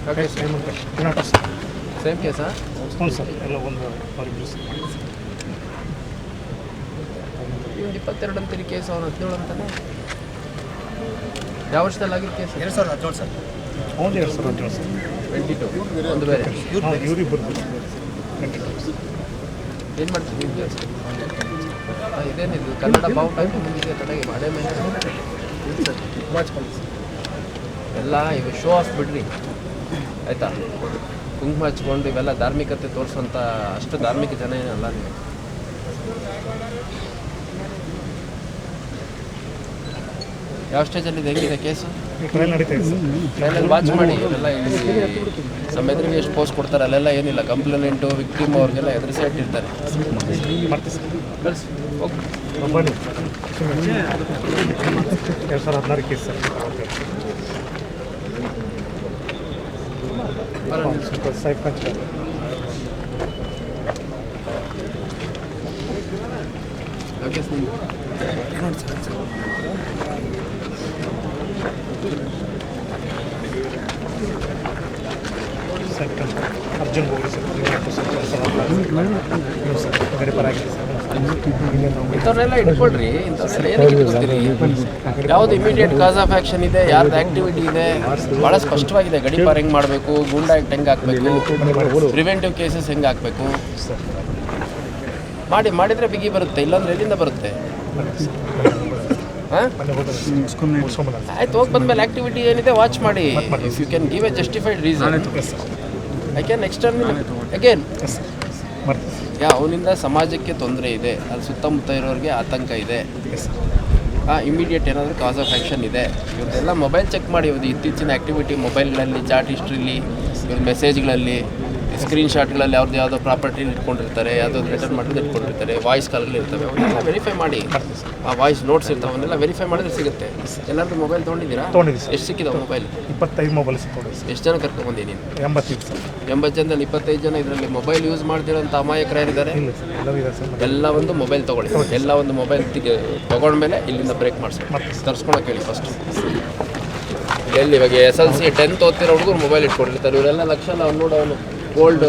Okay same ಕೇಸಾ? ಹ್ಞೂ sir, ಎಲ್ಲ ಒಂದು ಅವರಿಬ್ಬರು ಸರ್. ಇವ್ನು 22 ಅಂತೀರಿ ಕೇಸ್, ಅವನು 17 ಅಂತಾನೆ. ಯಾವ ವರ್ಷದಲ್ಲಿ ಆಗಿದ್ದು ಕೇಸ್? 2017 ಸರ್. ಅವ್ನು 2017 ಸರ್. 22 ಒಂದು ಬೇರೆ. ಇವರಿಬ್ಬರು ಏನು ಮಾಡ್ತೀವಿ ಕೇಸ್? ಇದೇನಿದು ಕನ್ನಡ ಬಾವುಟ ಮುಂದಿದೆ ತಲೆಗೆ ಮಾಡೇ ಮೇಲೆ ಎಲ್ಲ ಇವು ಶೋ ಆಫ್ ಬಿಡ್ರಿ ಆಯಿತಾ. ಕುಂಕುಮ ಹಚ್ಕೊಂಡು ಇವೆಲ್ಲ ಧಾರ್ಮಿಕತೆ ತೋರಿಸೋಂಥ ಅಷ್ಟು ಧಾರ್ಮಿಕ ಜನ ಏನಲ್ಲ ನೀವು. ಯಾವ ಸ್ಟೇಜಲ್ಲಿ ಹೆಂಗಿದೆ ಕೇಸು? ಟ್ರಯಲ್ ನಡೀತಾ ಇದೆ ಸರ್. ಟ್ರೈಲಲ್ಲಿ ವಾಚ್ ಮಾಡಿ. ಇವೆಲ್ಲ ಸಂವೇದನೆಗೆ ಎಷ್ಟು ಪೋಸ್ಟ್ ಕೊಡ್ತಾರೆ ಅಲ್ಲೆಲ್ಲ ಏನಿಲ್ಲ, ಕಂಪ್ಲೇಂಟು ವಿಕ್ಟಿಮ್ ಅವ್ರಿಗೆಲ್ಲ ಎದುರಿಸೇ ಇಟ್ಟಿರ್ತಾರೆ. ಮಾಡ್ತೀವಿ ಸರ್. ಕಳಿಸಿ ಹೋಗಿ ಬನ್ನಿ. 2016 ಕೇಸ್ ಸರ್. ಸ್ವಲ್ಪ ಸೈಫ್ ಕಂಚ ಓಕೆ ಸರ್. ಸೈಫ್ ಕಂಚ ಅರ್ಜುನ್ ಗೋಗಿ ಸರ್. ಸರ್ ಬೇರೆ ಪರ ಆಗಿದೆ ಸರ್. ಇಂಥವ್ರನ್ನೆಲ್ಲ ಇಟ್ಕೊಳ್ರಿ. ಇಂಥವ್ರೆಲ್ಲ ಏನಕ್ಕೆ ಇಟ್ಕೊಳ್ತೀರಿ? ಯಾವುದು ಇಮಿಡಿಯೇಟ್ ಕಾಸ್ ಆಫ್ ಆ್ಯಕ್ಷನ್ ಇದೆ, ಯಾರ್ದು ಆ್ಯಕ್ಟಿವಿಟಿ ಇದೆ, ಭಾಳ ಸ್ಪಷ್ಟವಾಗಿದೆ. ಗಡೀಪಾರ್ ಹೆಂಗೆ ಮಾಡಬೇಕು, ಗೂಂಡಾ ಆ್ಯಕ್ಟ್ ಹೆಂಗೆ ಹಾಕಬೇಕು, ಪ್ರಿವೆಂಟಿವ್ ಕೇಸಸ್ ಹೆಂಗೆ ಹಾಕಬೇಕು ಮಾಡಿದರೆ ಬಿಗಿ ಬರುತ್ತೆ. ಇಲ್ಲಾಂದ್ರೆ ಎಲ್ಲಿಂದ ಬರುತ್ತೆ? ಹಾಂ ಆಯ್ತು, ಹೋಗಿ ಬಂದಮೇಲೆ ಆ್ಯಕ್ಟಿವಿಟಿ ಏನಿದೆ ವಾಚ್ ಮಾಡಿ. If you can give a justified reason I can extern again. ಅವನಿಂದ ಸಮಾಜಕ್ಕೆ ತೊಂದರೆ ಇದೆ, ಅಲ್ಲಿ ಸುತ್ತಮುತ್ತ ಇರೋರಿಗೆ ಆತಂಕ ಇದೆ, ಇಮಿಡಿಯೇಟ್ ಏನಾದರೂ ಕಾಸ್ ಆಫ್ ಆ್ಯಕ್ಷನ್ ಇದೆ. ಇವತ್ತೆಲ್ಲ ಮೊಬೈಲ್ ಚೆಕ್ ಮಾಡಿ. ಇವ್ದು ಇತ್ತೀಚಿನ ಆ್ಯಕ್ಟಿವಿಟಿ ಮೊಬೈಲ್ಗಳಲ್ಲಿ, ಚಾಟ್ ಹಿಸ್ಟ್ರಿಲಿ, ಇವ್ರ ಮೆಸೇಜ್ಗಳಲ್ಲಿ, ಸ್ಕ್ರೀನ್ಶಾಟ್ಗಳಲ್ಲಿ ಅವ್ರದ್ದು ಯಾವುದೋ ಪ್ರಾಪರ್ಟಿ ಇಟ್ಕೊಂಡಿರ್ತಾರೆ, ಯಾವುದೋ ರಿಟರ್ನ್ ಮಾಡಿದ್ದು ಇಟ್ಕೊಂಡಿರ್ತಾರೆ, ವಾಯ್ಸ್ ಕಾಲ್ಗಳು ಇರ್ತವೆ, ಅವನ್ನೆಲ್ಲ ವೆರಿಫೈ ಮಾಡಿ. ಆ ವಾಯ್ಸ್ ನೋಟ್ಸ್ ಇರ್ತವೆ, ಅವನ್ನೆಲ್ಲ ವೆರಿಫೈ ಮಾಡಿದ್ರೆ ಸಿಗುತ್ತೆ. ಎಲ್ಲರದ್ದು ಮೊಬೈಲ್ ತೊಗೊಂಡಿದ್ದೀರಾ? ಎಷ್ಟು ಸಿಕ್ಕಿದಾವೆ ಮೊಬೈಲ್? 25 ಮೊಬೈಲ್ ಸಿಕ್ಕಿದೆ. ಎಷ್ಟು ಜನ ಕರ್ಕೊಂಡ್ಬಂದಿ ನೀನು? 85 ಸರ್. 80 ಜನದಲ್ಲಿ 25 ಜನ ಇದರಲ್ಲಿ ಮೊಬೈಲ್ ಯೂಸ್ ಮಾಡ್ತಿರೋಂಥ ಅಮಾಯಕರು ಯಾರಿದ್ದಾರೆ? ಎಲ್ಲ ಒಂದು ಮೊಬೈಲ್ ತೊಗೊಳ್ಳಿ. ಎಲ್ಲ ಒಂದು ಮೊಬೈಲ್ ತೊಗೊಂಡ್ಮೇಲೆ ಇಲ್ಲಿಂದ ಬ್ರೇಕ್ ಮಾಡಿಸಿ ತರಿಸ್ಕೊಳಕ್ಕೆ ಹೇಳಿ ಫಸ್ಟ್. ಎಲ್ಲಿ ಇವಾಗ SLC 10th ಓದ್ತಿರೋ ಹುಡುಗರು ಮೊಬೈಲ್ ಇಟ್ಕೊಂಡಿರ್ತಾರೆ. ಇವರೆಲ್ಲ ಲಕ್ಷ ಅವ್ನು ನೋಡೋನು ಗೋಲ್ಡ್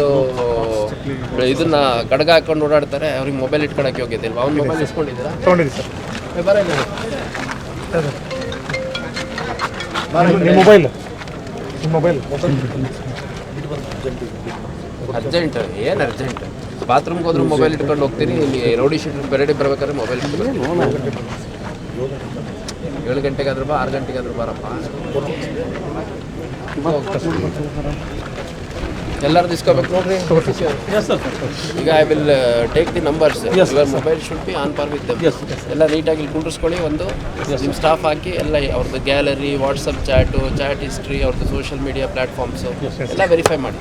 ಇದನ್ನ ಕಡಗ ಹಾಕೊಂಡು ಓಡಾಡ್ತಾರೆ. ಅವ್ರಿಗೆ ಮೊಬೈಲ್ ಇಟ್ಕೊಳಕ್ಕೆ ಹೋಗಿದೆ ಇಲ್ವಾ? ಅವ್ನು ಮೊಬೈಲ್ ಇಸ್ಕೊಂಡಿದ್ದೀರಾ? ತೊಗೊಂಡಿದ್ದೀವಿ ಸರ್. ಬರಲ್ಲ ಮೊಬೈಲ್ ಅರ್ಜೆಂಟ್. ಏನು ಅರ್ಜೆಂಟ್? ಬಾತ್ರೂಮ್ಗೆ ಹೋದ್ರೂ ಮೊಬೈಲ್ ಇಟ್ಕೊಂಡು ಹೋಗ್ತೀರಿ. ಇಲ್ಲಿ ರೌಡಿ ಶೀಟ್ ಪೆರೇಡಿ ಬರ್ಬೇಕಾದ್ರೆ ಮೊಬೈಲ್ ಇಟ್ಕೊಂಡು 7 ಗಂಟೆಗಾದ್ರೂ ಬಾ, 6 ಗಂಟೆಗಾದ್ರೂ ಬಾರಪ್ಪ. ಎಲ್ಲರದ್ದು ಇಸ್ಕೋಬೇಕು ನೋಡ್ರಿ. ಈಗ I will take the numbers. Your mobile should be on par with them. ಎಲ್ಲ ನೀಟಾಗಿ ಕುಂಡ್ರಿಸ್ಕೊಳ್ಳಿ. ಒಂದು ನಿಮ್ಮ ಸ್ಟಾಫ್ ಹಾಕಿ ಎಲ್ಲ ಅವ್ರದ್ದು gallery, WhatsApp chat, chat history, ಅವ್ರದ್ದು ಸೋಷಿಯಲ್ ಮೀಡಿಯಾ ಪ್ಲ್ಯಾಟ್ಫಾರ್ಮ್ಸು ಎಲ್ಲ ವೆರಿಫೈ ಮಾಡಿ.